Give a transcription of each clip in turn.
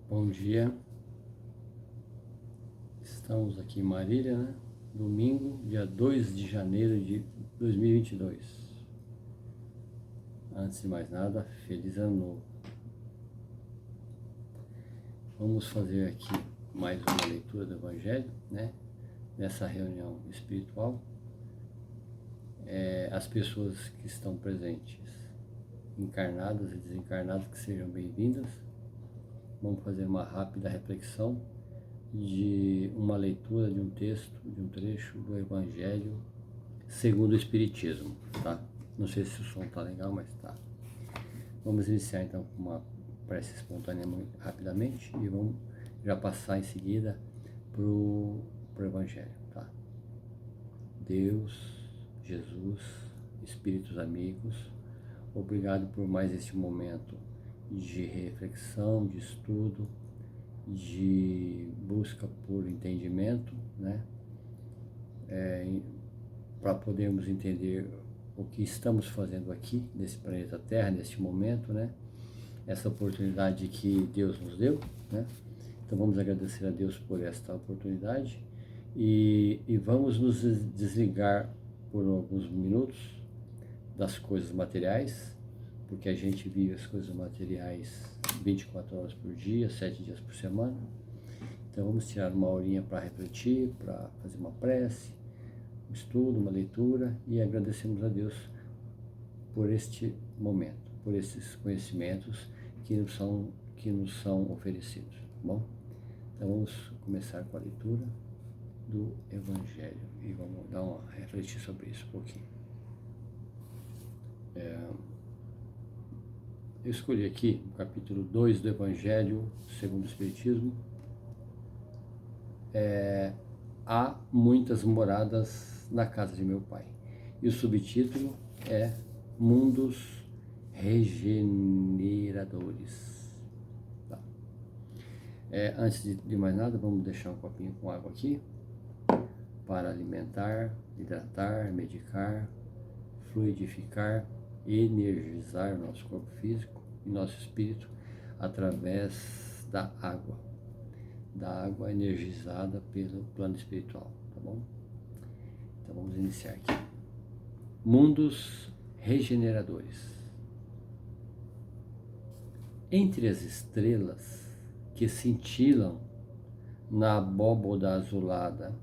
Bom dia, estamos aqui em Marília, né? Domingo, dia 2 de janeiro de 2022. Antes de mais nada, feliz ano novo. Vamos fazer aqui mais uma leitura do Evangelho, né? Nessa reunião espiritual. As pessoas que estão presentes, encarnadas e desencarnadas, que sejam bem-vindas. Vamos fazer uma rápida reflexão de uma leitura de um texto, de um trecho do Evangelho segundo o Espiritismo, tá? Não sei se o som tá legal, mas tá. Vamos iniciar então com uma prece espontânea muito rapidamente e vamos já passar em seguida pro Evangelho, tá? Deus, Jesus, Espíritos amigos, obrigado por mais este momento de reflexão, de estudo, de busca por entendimento, né? Para podermos entender o que estamos fazendo aqui, nesse planeta Terra, neste momento, né? Essa oportunidade que Deus nos deu, né? Então vamos agradecer a Deus por esta oportunidade e vamos nos desligar por alguns minutos das coisas materiais, porque a gente vive as coisas materiais 24 horas por dia, 7 dias por semana. Então vamos tirar uma horinha para refletir, para fazer uma prece, um estudo, uma leitura, e agradecemos a Deus por este momento, por esses conhecimentos que nos são oferecidos, tá bom? Então vamos começar com a leitura do Evangelho e vamos dar uma refletir sobre isso um pouquinho. Eu escolhi aqui o capítulo 2 do Evangelho segundo o Espiritismo. Há muitas moradas na casa de meu Pai. E o subtítulo é Mundos Regeneradores. Tá. Antes de mais nada, vamos deixar um copinho com água aqui para alimentar, hidratar, medicar, fluidificar, energizar o nosso corpo físico e nosso espírito através da água energizada pelo plano espiritual, tá bom? Então vamos iniciar aqui. Mundos regeneradores. Entre as estrelas que cintilam na abóboda azulada,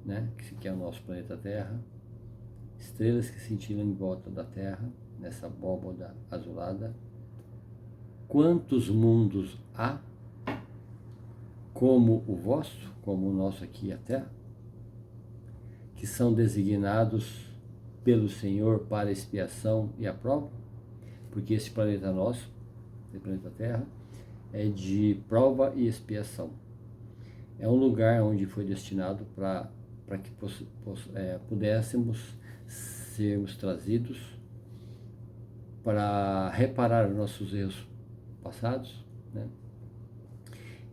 né, que é o nosso planeta Terra, estrelas que cintilam em volta da Terra, nessa abóboda azulada, quantos mundos há, como o vosso, como o nosso aqui, a Terra, que são designados pelo Senhor para expiação e a prova? Porque esse planeta nosso, esse planeta Terra, é de prova e expiação. É um lugar onde foi destinado para que pudéssemos sermos trazidos para reparar os nossos erros passados, né?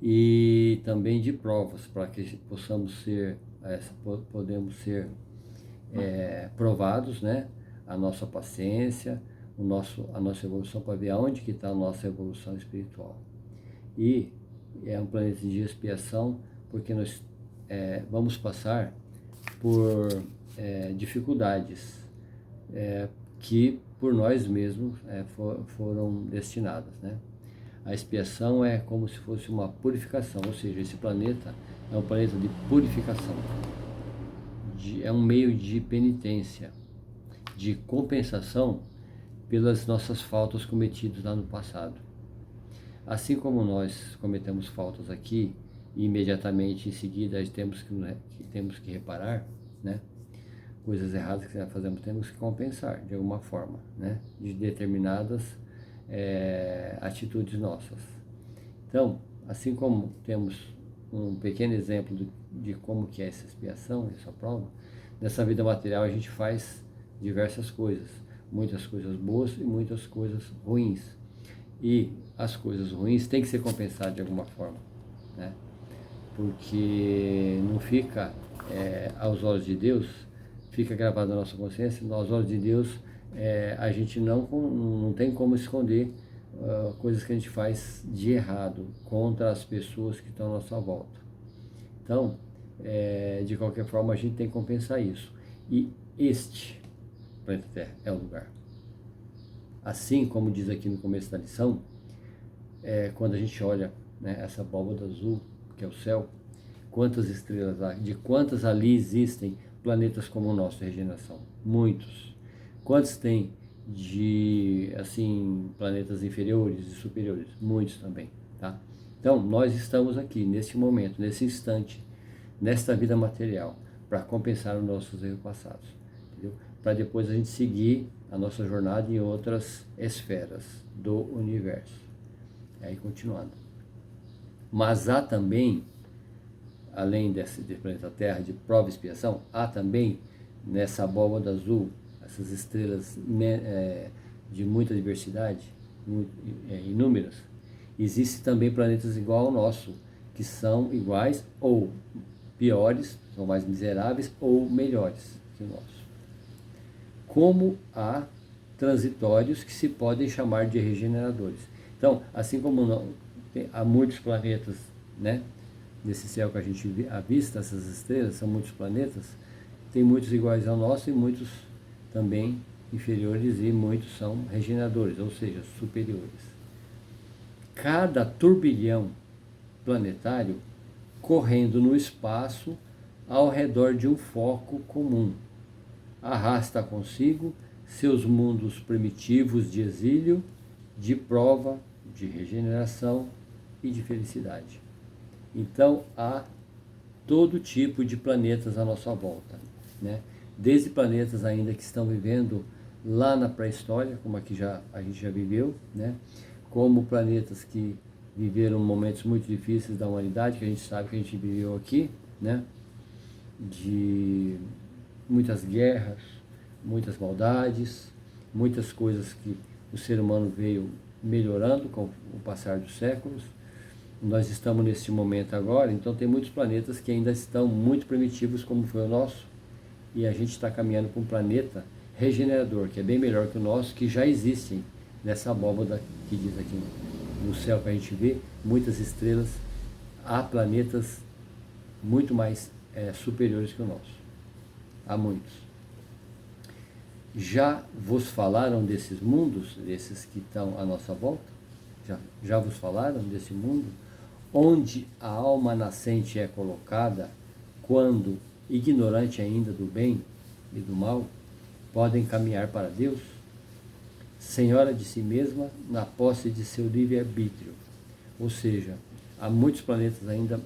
E também de provas, para que possamos ser, podemos ser provados, né? A nossa paciência, a nossa evolução, para ver aonde que está a nossa evolução espiritual. E é um planeta de expiação, porque nós vamos passar por dificuldades que por nós mesmos foram destinadas, né? A expiação é como se fosse uma purificação, ou seja, esse planeta é um planeta de purificação, é um meio de penitência, de compensação pelas nossas faltas cometidas lá no passado. Assim como nós cometemos faltas aqui, e imediatamente em seguida temos que reparar, né? Coisas erradas que nós fazemos, temos que compensar de alguma forma, né? De determinadas atitudes nossas. Então, assim como temos um pequeno exemplo de como que é essa expiação, essa prova, nessa vida material a gente faz diversas coisas, muitas coisas boas e muitas coisas ruins. E as coisas ruins têm que ser compensadas de alguma forma, né? Porque não fica aos olhos de Deus, fica gravado na nossa consciência, aos olhos de Deus a gente não tem como esconder coisas que a gente faz de errado contra as pessoas que estão à nossa volta. Então, de qualquer forma, a gente tem que compensar isso. E este planeta Terra é o lugar. Assim como diz aqui no começo da lição, quando a gente olha, né, essa abóbada azul, que é o céu, quantas estrelas há, de quantas ali existem planetas como o nosso de regeneração? Muitos. Quantos tem de, assim, planetas inferiores e superiores? Muitos também, tá? Então, nós estamos aqui, nesse momento, nesse instante, nesta vida material, para compensar os nossos erros passados, entendeu? Para depois a gente seguir a nossa jornada em outras esferas do universo. Aí, continuando. Mas há também, além desse planeta Terra, de prova e expiação, há também, nessa abóbada azul, essas estrelas de muita diversidade, inúmeras, existem também planetas igual ao nosso, que são iguais ou piores, são mais miseráveis ou melhores que o nosso. Como há transitórios que se podem chamar de regeneradores. Então, assim como há muitos planetas, né, nesse céu que a gente avista, essas estrelas, são muitos planetas, tem muitos iguais ao nosso e muitos também inferiores, e muitos são regeneradores, ou seja, superiores. Cada turbilhão planetário correndo no espaço ao redor de um foco comum arrasta consigo seus mundos primitivos de exílio, de prova, de regeneração e de felicidade. Então há todo tipo de planetas à nossa volta, né? Desde planetas ainda que estão vivendo lá na pré-história, como aqui a gente já viveu, né? Como planetas que viveram momentos muito difíceis da humanidade, que a gente sabe que a gente viveu aqui, né? De muitas guerras, muitas maldades, muitas coisas que o ser humano veio melhorando com o passar dos séculos. Nós estamos nesse momento agora, então tem muitos planetas que ainda estão muito primitivos, como foi o nosso, e a gente está caminhando para um planeta regenerador, que é bem melhor que o nosso, que já existem nessa abóbada que diz aqui no céu que a gente vê, muitas estrelas, há planetas muito mais superiores que o nosso. Há muitos. Já vos falaram desses mundos, desses que estão à nossa volta? Já vos falaram desse mundo? Onde a alma nascente é colocada, quando, ignorante ainda do bem e do mal, podem caminhar para Deus? Senhora de si mesma, na posse de seu livre-arbítrio. Ou seja, há muitos planetas ainda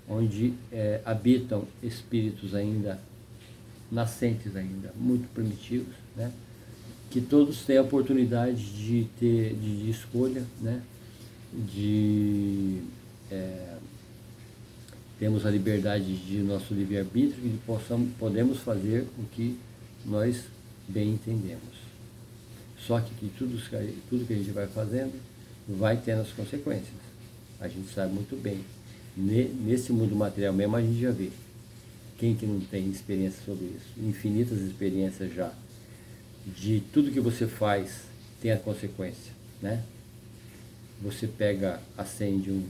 onde habitam espíritos ainda nascentes ainda, muito primitivos, né? Que todos têm a oportunidade de escolha, né? Temos a liberdade de nosso livre-arbítrio e podemos fazer o que nós bem entendemos. Só que tudo que a gente vai fazendo vai tendo as consequências. A gente sabe muito bem. Nesse mundo material mesmo a gente já vê. Quem que não tem experiência sobre isso? Infinitas experiências já. De tudo que você faz tem a consequência, né? Você acende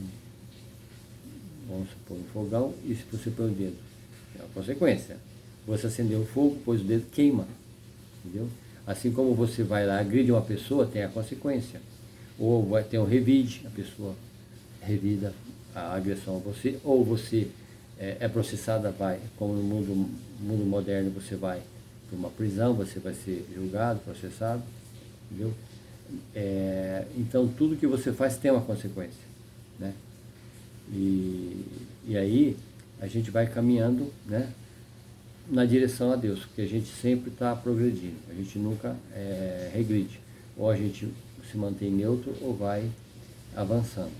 vamos supor, um fogão, e se você põe o dedo, é uma consequência. Você acendeu o fogo, pôs o dedo, queima, entendeu? Assim como você vai lá, agride uma pessoa, tem a consequência. Ou vai ter um revide, a pessoa revida a agressão a você, ou você é processada, como no mundo moderno, você vai para uma prisão, você vai ser julgado, processado, entendeu? Então, tudo que você faz tem uma consequência, né? E aí, a gente vai caminhando, né, na direção a Deus, porque a gente sempre está progredindo, a gente nunca regride. Ou a gente se mantém neutro ou vai avançando.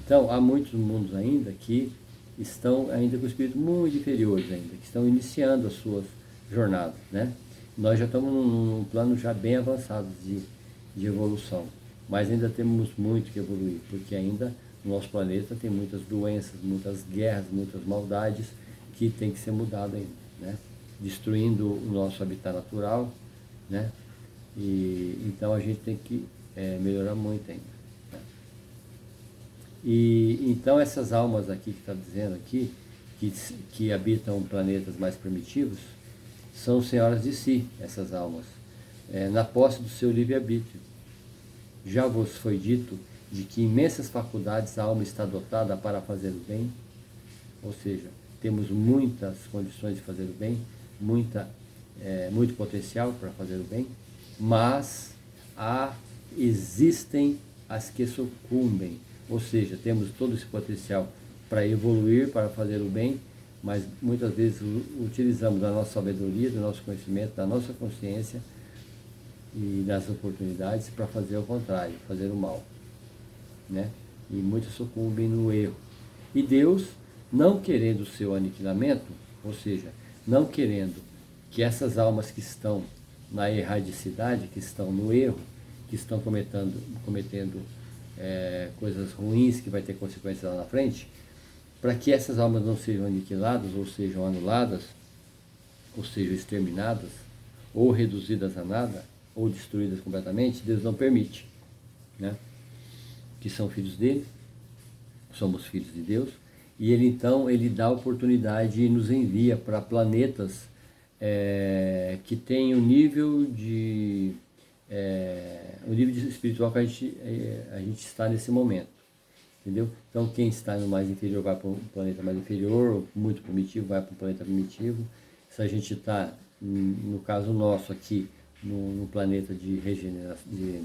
Então, há muitos mundos ainda que estão ainda com espíritos muito inferiores ainda, que estão iniciando as suas jornadas, né? Nós já estamos num plano já bem avançado de evolução, mas ainda temos muito que evoluir, porque ainda no nosso planeta tem muitas doenças, muitas guerras, muitas maldades que tem que ser mudado ainda, né? Destruindo o nosso habitat natural, né? E então a gente tem que melhorar muito ainda. E então essas almas aqui que está dizendo aqui, que habitam planetas mais primitivos, são senhoras de si, essas almas, na posse do seu livre-arbítrio. Já vos foi dito de que imensas faculdades a alma está dotada para fazer o bem, ou seja, temos muitas condições de fazer o bem, muito potencial para fazer o bem, mas existem as que sucumbem, ou seja, temos todo esse potencial para evoluir, para fazer o bem, mas muitas vezes utilizamos da nossa sabedoria, do nosso conhecimento, da nossa consciência e das oportunidades para fazer o contrário, fazer o mal, né? E muitos sucumbem no erro. E Deus, não querendo o seu aniquilamento, ou seja, não querendo que essas almas que estão na erradicidade, que estão no erro, que estão cometendo coisas ruins que vai ter consequências lá na frente, para que essas almas não sejam aniquiladas, ou sejam anuladas, ou sejam exterminadas, ou reduzidas a nada, ou destruídas completamente, Deus não permite, né? Que são filhos dele, somos filhos de Deus, e ele então ele dá a oportunidade e nos envia para planetas que têm o nível espiritual que a gente está nesse momento, entendeu? Então quem está no mais inferior vai para um planeta mais inferior, muito primitivo vai para um planeta primitivo. Se a gente está, no caso nosso aqui, no planeta de regeneração, de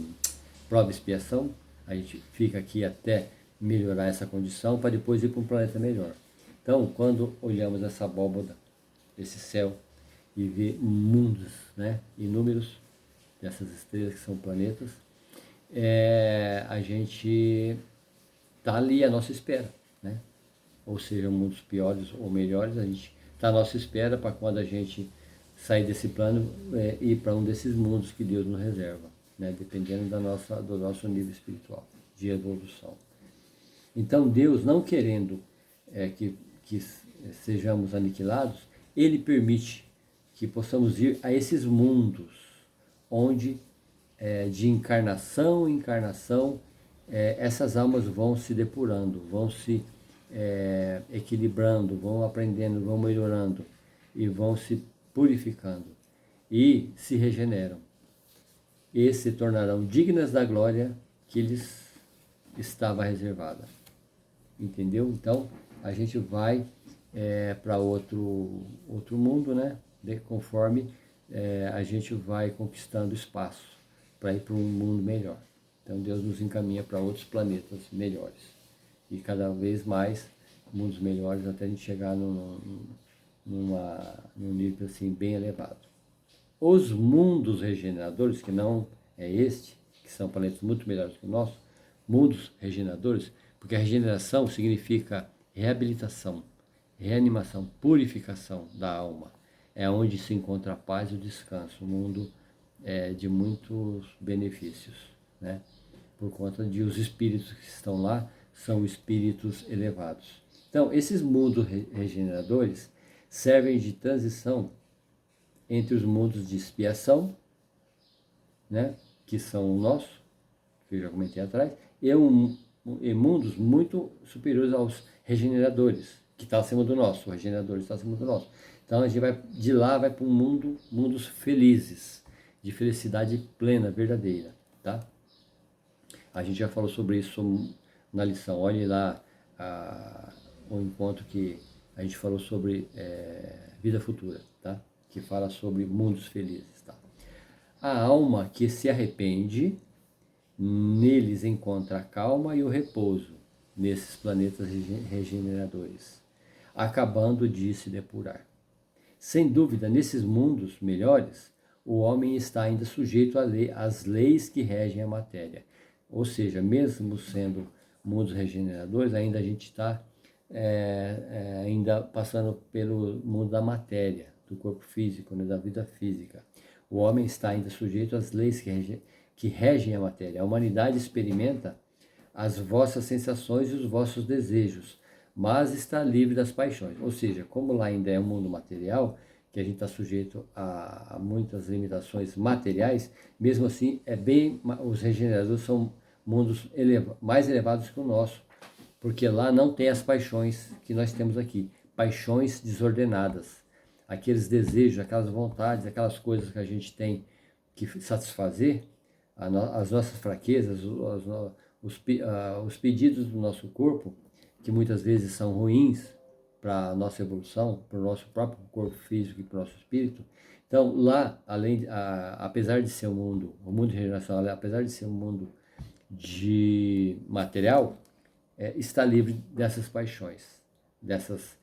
prova e expiação, a gente fica aqui até melhorar essa condição para depois ir para um planeta melhor. Então, quando olhamos essa abóbada, esse céu, e vê mundos, né, inúmeros dessas estrelas que são planetas, a gente está ali à nossa espera, né? Ou seja, mundos piores ou melhores, a gente está à nossa espera para quando a gente sair desse plano ir para um desses mundos que Deus nos reserva, né? Dependendo do nosso nível espiritual, de evolução. Então Deus, não querendo que sejamos aniquilados, Ele permite que possamos ir a esses mundos, onde de encarnação em encarnação, essas almas vão se depurando, vão se equilibrando, vão aprendendo, vão melhorando e vão se purificando e se regeneram e se tornarão dignas da glória que lhes estava reservada. Entendeu? Então a gente vai para outro mundo, né? Conforme a gente vai conquistando espaço para ir para um mundo melhor. Então Deus nos encaminha para outros planetas melhores e cada vez mais mundos melhores até a gente chegar num nível assim bem elevado. Os mundos regeneradores, que não é este, que são planetas muito melhores que o nosso, mundos regeneradores, porque a regeneração significa reabilitação, reanimação, purificação da alma. É onde se encontra a paz e o descanso, um mundo de muitos benefícios, né? Por conta de os espíritos que estão lá são espíritos elevados. Então, esses mundos regeneradores servem de transição entre os mundos de expiação, né, que são o nosso, que eu já comentei atrás, e mundos muito superiores aos regeneradores, que está acima do nosso, o regenerador está acima do nosso. Então a gente vai de lá, vai para um mundos felizes, de felicidade plena, verdadeira, tá? A gente já falou sobre isso na lição. Olhe lá o encontro que a gente falou sobre vida futura, tá? Que fala sobre mundos felizes, tá? A alma que se arrepende, neles encontra a calma e o repouso, nesses planetas regeneradores, acabando de se depurar. Sem dúvida, nesses mundos melhores, o homem está ainda sujeito às leis que regem a matéria. Ou seja, mesmo sendo mundos regeneradores, ainda a gente está ainda passando pelo mundo da matéria, do corpo físico, né, da vida física. O homem está ainda sujeito às leis que regem a matéria. A humanidade experimenta as vossas sensações e os vossos desejos, mas está livre das paixões. Ou seja, como lá ainda é um mundo material, que a gente está sujeito a muitas limitações materiais, mesmo assim, os regeneradores são mundos mais elevados que o nosso, porque lá não tem as paixões que nós temos aqui, paixões desordenadas, aqueles desejos, aquelas vontades, aquelas coisas que a gente tem que satisfazer, as nossas fraquezas, os pedidos do nosso corpo, que muitas vezes são ruins para a nossa evolução, para o nosso próprio corpo físico e para o nosso espírito. Então, lá, apesar de ser o mundo de regeneração, apesar de ser um mundo de material, está livre dessas paixões, dessas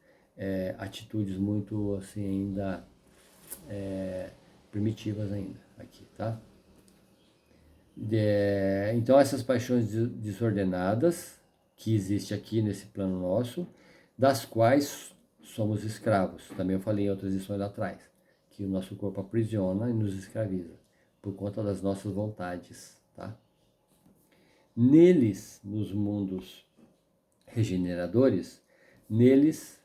atitudes muito, assim, ainda primitivas ainda, aqui, tá? Então, essas paixões desordenadas que existem aqui nesse plano nosso, das quais somos escravos. Também eu falei em outras lições lá atrás, que o nosso corpo aprisiona e nos escraviza, por conta das nossas vontades, tá? Neles, nos mundos regeneradores, neles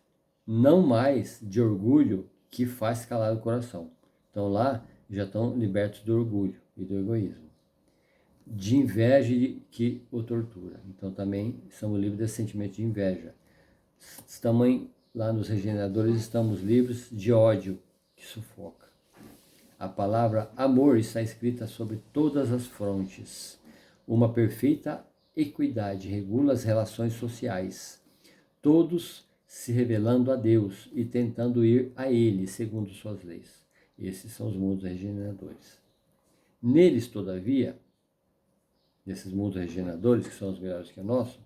não mais de orgulho que faz calar o coração. Então lá já estão libertos do orgulho e do egoísmo, de inveja que o tortura. Então também somos livres desse sentimento de inveja. Também lá nos regeneradores estamos livres de ódio que sufoca. A palavra amor está escrita sobre todas as frontes. Uma perfeita equidade regula as relações sociais, todos se revelando a Deus e tentando ir a Ele segundo suas leis. Esses são os mundos regeneradores. Neles, todavia, nesses mundos regeneradores, que são os melhores que o nosso,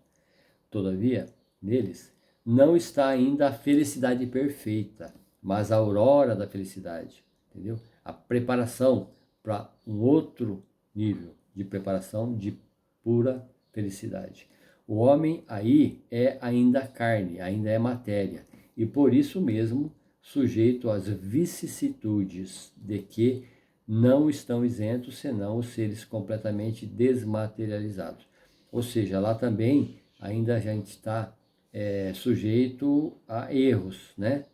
todavia, neles, não está ainda a felicidade perfeita, mas a aurora da felicidade, entendeu? A preparação para um outro nível de preparação de pura felicidade. O homem aí é ainda carne, ainda é matéria, e por isso mesmo sujeito às vicissitudes de que não estão isentos senão os seres completamente desmaterializados. Ou seja, lá também ainda a gente está sujeito a erros, né?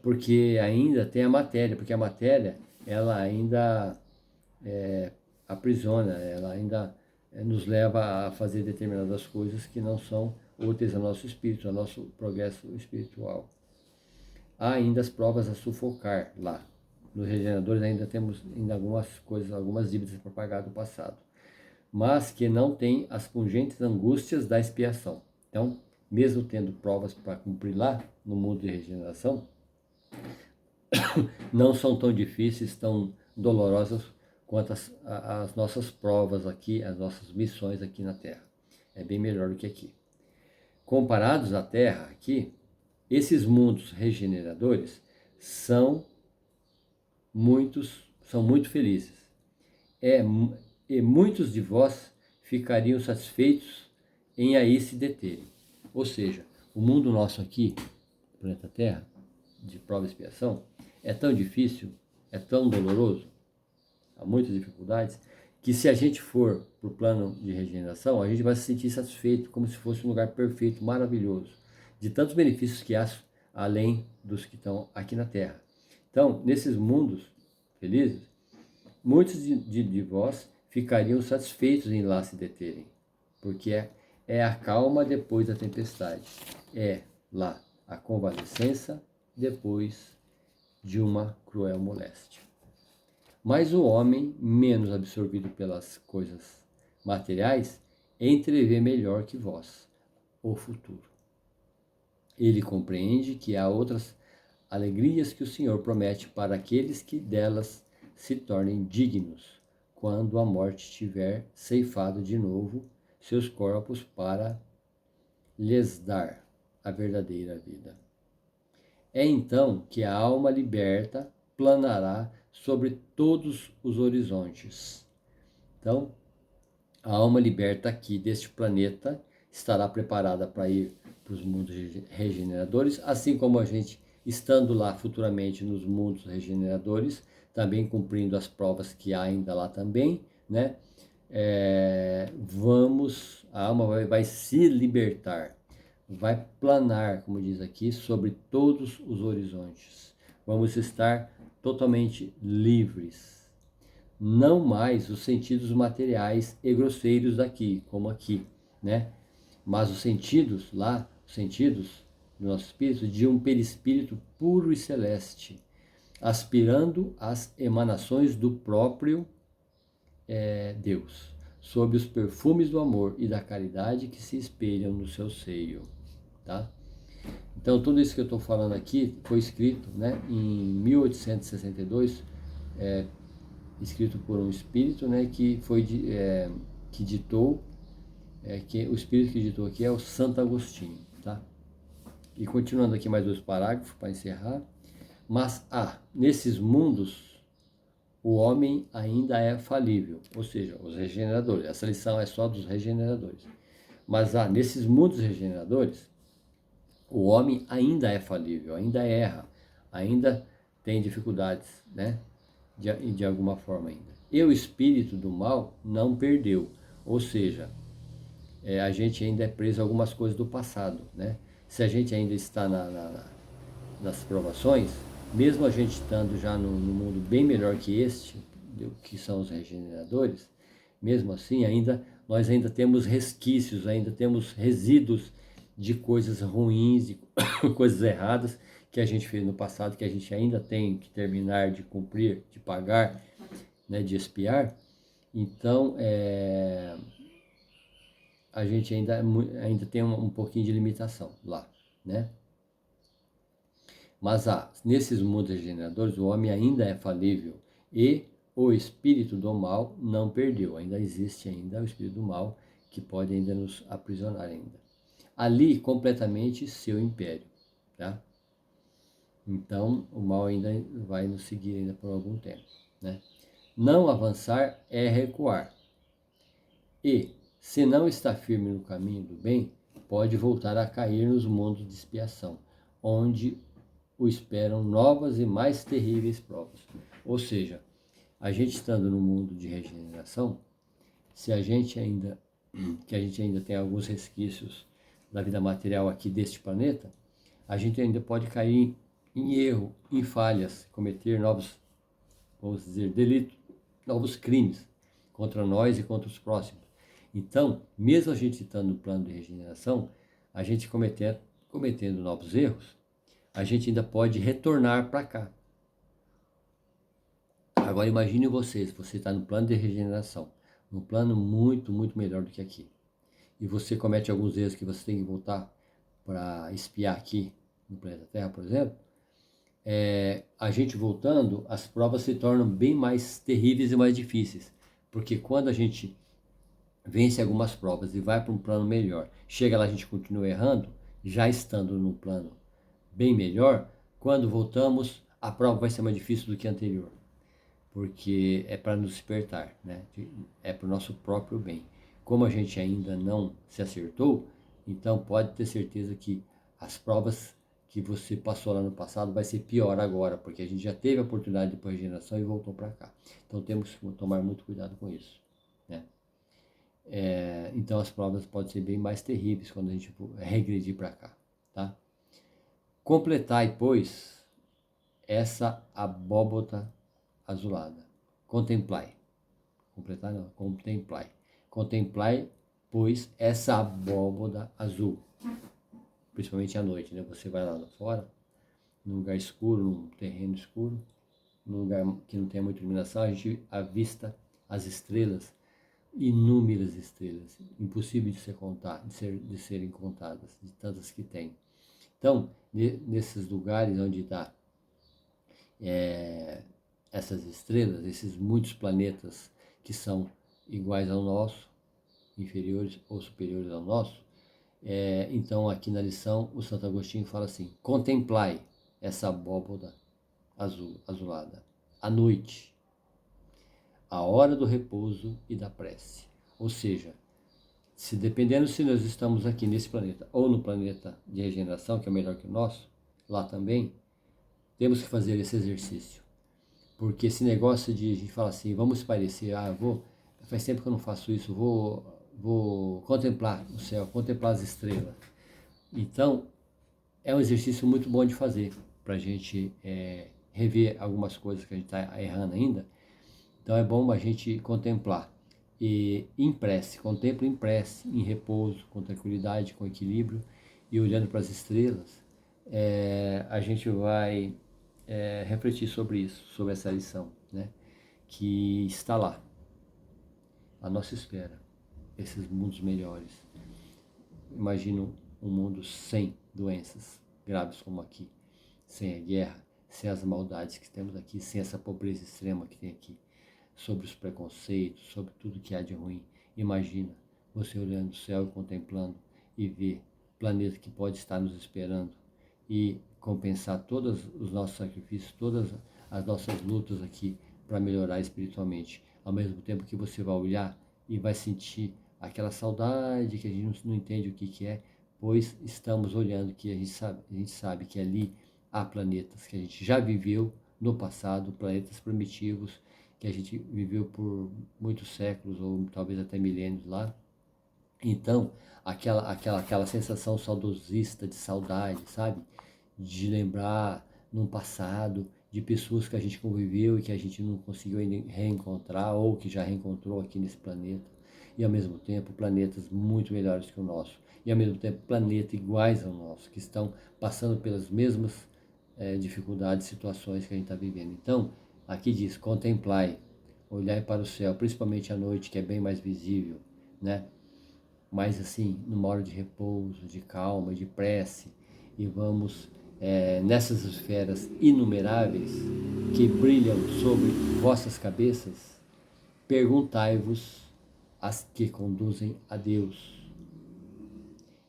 Porque ainda tem a matéria, porque a matéria ela ainda aprisiona, ela ainda nos leva a fazer determinadas coisas que não são úteis ao nosso espírito, ao nosso progresso espiritual. Há ainda as provas a sufocar lá. Nos regeneradores ainda temos algumas coisas, algumas dívidas para pagar do passado, mas que não tem as pungentes angústias da expiação. Então, mesmo tendo provas para cumprir lá, no mundo de regeneração, não são tão difíceis, tão dolorosas quanto as nossas provas aqui, as nossas missões aqui na Terra. É bem melhor do que aqui. Comparados à Terra, aqui, esses mundos regeneradores são muito felizes. E muitos de vós ficariam satisfeitos em aí se deterem. Ou seja, o mundo nosso aqui, planeta Terra, de prova e expiação, é tão difícil, é tão doloroso, há muitas dificuldades, que se a gente for para o plano de regeneração, a gente vai se sentir satisfeito, como se fosse um lugar perfeito, maravilhoso, de tantos benefícios que há além dos que estão aqui na Terra. Então, nesses mundos felizes, muitos de vós ficariam satisfeitos em lá se deterem, porque é a calma depois da tempestade, é lá a convalescença depois de uma cruel moléstia. Mas o homem, menos absorvido pelas coisas materiais, entrevê melhor que vós o futuro. Ele compreende que há outras alegrias que o Senhor promete para aqueles que delas se tornem dignos, quando a morte tiver ceifado de novo seus corpos para lhes dar a verdadeira vida. É então que a alma liberta planará sobre todos os horizontes. Então, a alma liberta aqui deste planeta estará preparada para ir para os mundos regeneradores, assim como a gente, estando lá futuramente nos mundos regeneradores, também cumprindo as provas que há ainda lá também, né? A alma vai se libertar, vai planar, como diz aqui, sobre todos os horizontes. Vamos estar totalmente livres. Não mais os sentidos materiais e grosseiros daqui, como aqui, né? mas os sentidos do nosso espírito, de um perispírito puro e celeste, aspirando às emanações do próprio Deus, sob os perfumes do amor e da caridade que se espelham no seu seio, tá? Então, tudo isso que eu estou falando aqui foi escrito, né, em 1862, escrito por um espírito, né, que ditou, que o espírito que ditou aqui é o Santo Agostinho, tá? E continuando aqui mais 2 parágrafos para encerrar. Mas nesses mundos o homem ainda é falível, ou seja, os regeneradores. Essa lição é só dos regeneradores. Mas nesses mundos regeneradores, o homem ainda é falível, ainda erra, ainda tem dificuldades, né? De alguma forma ainda. E o espírito do mal não perdeu, ou seja, a gente ainda é preso a algumas coisas do passado, né? Se a gente ainda está nas provações, mesmo a gente estando já no mundo bem melhor que este, que são os regeneradores, mesmo assim nós ainda temos resquícios, ainda temos resíduos de coisas ruins, de coisas erradas que a gente fez no passado, que a gente ainda tem que terminar de cumprir, de pagar, né, de expiar. Então, a gente ainda tem um pouquinho de limitação lá, né? Mas nesses mundos regeneradores, o homem ainda é falível e o espírito do mal não perdeu. Ainda existe ainda o espírito do mal que pode ainda nos aprisionar ainda. Ali, completamente, seu império, tá? Então, o mal ainda vai nos seguir ainda por algum tempo, né? Não avançar é recuar. E, se não está firme no caminho do bem, pode voltar a cair nos mundos de expiação, onde o esperam novas e mais terríveis provas. Ou seja, a gente estando no mundo de regeneração, se a gente ainda tem alguns resquícios da vida material aqui deste planeta, a gente ainda pode cair em erro, em falhas, cometer novos, vamos dizer, delitos, novos crimes contra nós e contra os próximos. Então, mesmo a gente estando no plano de regeneração, a gente cometendo novos erros, a gente ainda pode retornar para cá. Agora imagine você está no plano de regeneração, num plano muito, muito melhor do que aqui. E você comete alguns erros que você tem que voltar para espiar aqui no planeta Terra, por exemplo. A gente voltando, as provas se tornam bem mais terríveis e mais difíceis. Porque quando a gente vence algumas provas e vai para um plano melhor, chega lá a gente continua errando, já estando num plano bem melhor, quando voltamos, a prova vai ser mais difícil do que a anterior. Porque é para nos despertar, né? É para o nosso próprio bem. Como a gente ainda não se acertou, então pode ter certeza que as provas que você passou lá no passado vai ser pior agora, porque a gente já teve a oportunidade de regeneração e voltou para cá. Então temos que tomar muito cuidado com isso, né? Então as provas podem ser bem mais terríveis quando a gente regredir para cá, tá? Completai, pois, essa abóbota azulada. Contemplai. Completar não, contemplai. Contemplai, pois, essa abóboda azul. Principalmente à noite, né? Você vai lá fora, num lugar escuro, num terreno escuro, num lugar que não tem muita iluminação, a gente avista as estrelas, inúmeras estrelas, impossível de de serem contadas, de tantas que tem. Então, nesses lugares onde está essas estrelas, esses muitos planetas que são iguais ao nosso, inferiores ou superiores ao nosso, então aqui na lição o Santo Agostinho fala assim: contemplai essa abóboda azulada, à noite, a hora do repouso e da prece. Ou seja, dependendo se nós estamos aqui nesse planeta ou no planeta de regeneração, que é melhor que o nosso, lá também, temos que fazer esse exercício. Porque esse negócio de a gente falar assim, vamos parecer, faz tempo que eu não faço isso, vou contemplar o céu, contemplar as estrelas. Então, é um exercício muito bom de fazer, para a gente rever algumas coisas que a gente está errando ainda. Então é bom a gente contemplar. e em prece, contemple em prece, em repouso, com tranquilidade, com equilíbrio e olhando para as estrelas, a gente vai refletir sobre isso, sobre essa lição, né? Que está lá, à nossa espera, esses mundos melhores. Imagino um mundo sem doenças graves como aqui, sem a guerra, sem as maldades que temos aqui, sem essa pobreza extrema que tem aqui, sobre os preconceitos, sobre tudo que há de ruim. Imagina você olhando o céu e contemplando e ver o planeta que pode estar nos esperando e compensar todos os nossos sacrifícios, todas as nossas lutas aqui para melhorar espiritualmente. Ao mesmo tempo que você vai olhar e vai sentir aquela saudade que a gente não entende o que é, pois estamos olhando que a gente sabe que ali há planetas que a gente já viveu no passado, planetas primitivos, que a gente viveu por muitos séculos ou talvez até milênios lá. Então, aquela sensação saudosista de saudade, sabe? De lembrar num passado de pessoas que a gente conviveu e que a gente não conseguiu ainda reencontrar ou que já reencontrou aqui nesse planeta. E ao mesmo tempo planetas muito melhores que o nosso. E ao mesmo tempo planetas iguais ao nosso, que estão passando pelas mesmas dificuldades, situações que a gente está vivendo. Então, aqui diz, contemplai, olhai para o céu, principalmente à noite, que é bem mais visível, né? Mas assim, numa hora de repouso, de calma, de prece, e vamos nessas esferas inumeráveis que brilham sobre vossas cabeças, perguntai-vos as que conduzem a Deus,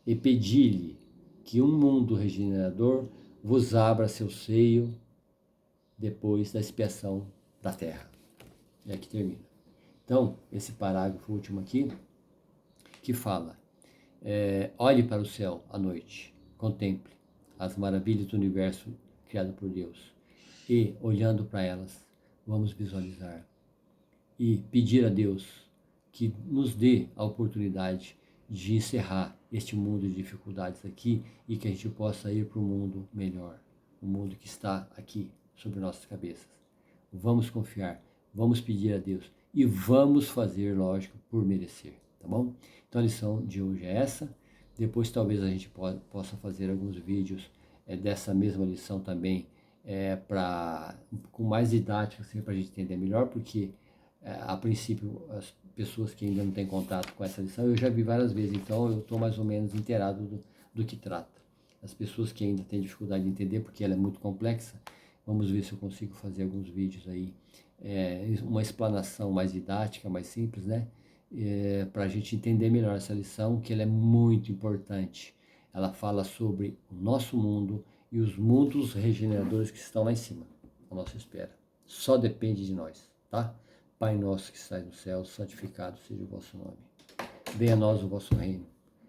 e pedi-lhe que um mundo regenerador vos abra seu seio depois da expiação da terra. E aqui termina. Então, esse parágrafo último aqui, que fala, olhe para o céu à noite, contemple as maravilhas do universo criado por Deus. E, olhando para elas, vamos visualizar e pedir a Deus que nos dê a oportunidade de encerrar este mundo de dificuldades aqui e que a gente possa ir para um mundo melhor, um mundo que está aqui sobre nossas cabeças. Vamos confiar, vamos pedir a Deus e vamos fazer, lógico, por merecer, tá bom? Então a lição de hoje é essa. Depois talvez a gente possa fazer alguns vídeos dessa mesma lição também, com mais didática, assim, para a gente entender melhor, porque a princípio as pessoas que ainda não têm contato com essa lição, eu já vi várias vezes, então eu estou mais ou menos inteirado do que trata. As pessoas que ainda têm dificuldade de entender, porque ela é muito complexa, vamos ver se eu consigo fazer alguns vídeos aí, uma explanação mais didática, mais simples, né? Para a gente entender melhor essa lição, que ela é muito importante. Ela fala sobre o nosso mundo e os mundos regeneradores que estão lá em cima, à nossa espera. Só depende de nós, tá? Pai nosso que estás no céu, santificado seja o vosso nome. Venha a nós o vosso reino.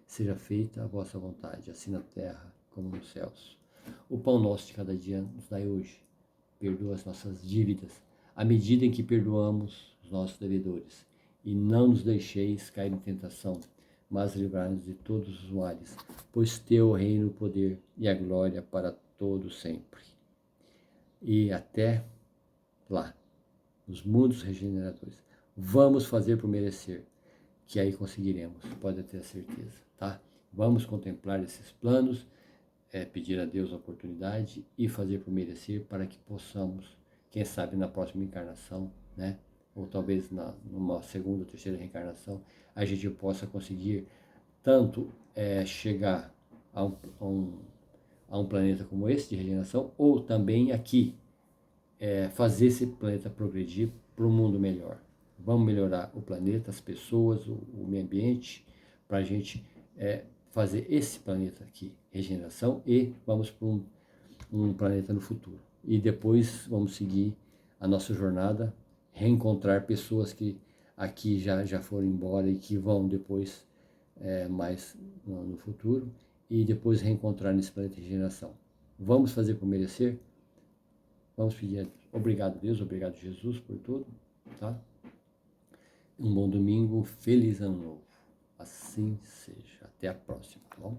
Seja feita a vossa vontade, assim na terra como nos céus. O pão nosso de cada dia nos dai hoje. Perdoa as nossas dívidas, à medida em que perdoamos os nossos devedores. E não nos deixeis cair em tentação, mas livrai-nos de todos os males, pois teu reino, o poder e a glória para todo sempre. E até lá, nos mundos regeneradores. Vamos fazer por merecer, que aí conseguiremos, pode ter a certeza, tá? Vamos contemplar esses planos, pedir a Deus a oportunidade e fazer por merecer para que possamos, quem sabe na próxima encarnação, né? Ou talvez numa segunda ou terceira reencarnação, a gente possa conseguir tanto chegar a um planeta como esse de regeneração, ou também aqui fazer esse planeta progredir para um mundo melhor. Vamos melhorar o planeta, as pessoas, o meio ambiente, para a gente fazer esse planeta aqui, regeneração, e vamos para um planeta no futuro. E depois vamos seguir a nossa jornada, reencontrar pessoas que aqui já foram embora e que vão depois mais no futuro, e depois reencontrar nesse planeta de regeneração. Vamos fazer por merecer? Vamos pedir a Deus. Obrigado, Deus. Obrigado, Jesus, por tudo. Tá? Um bom domingo. Feliz ano novo. Assim seja. Até a próxima. Tá bom?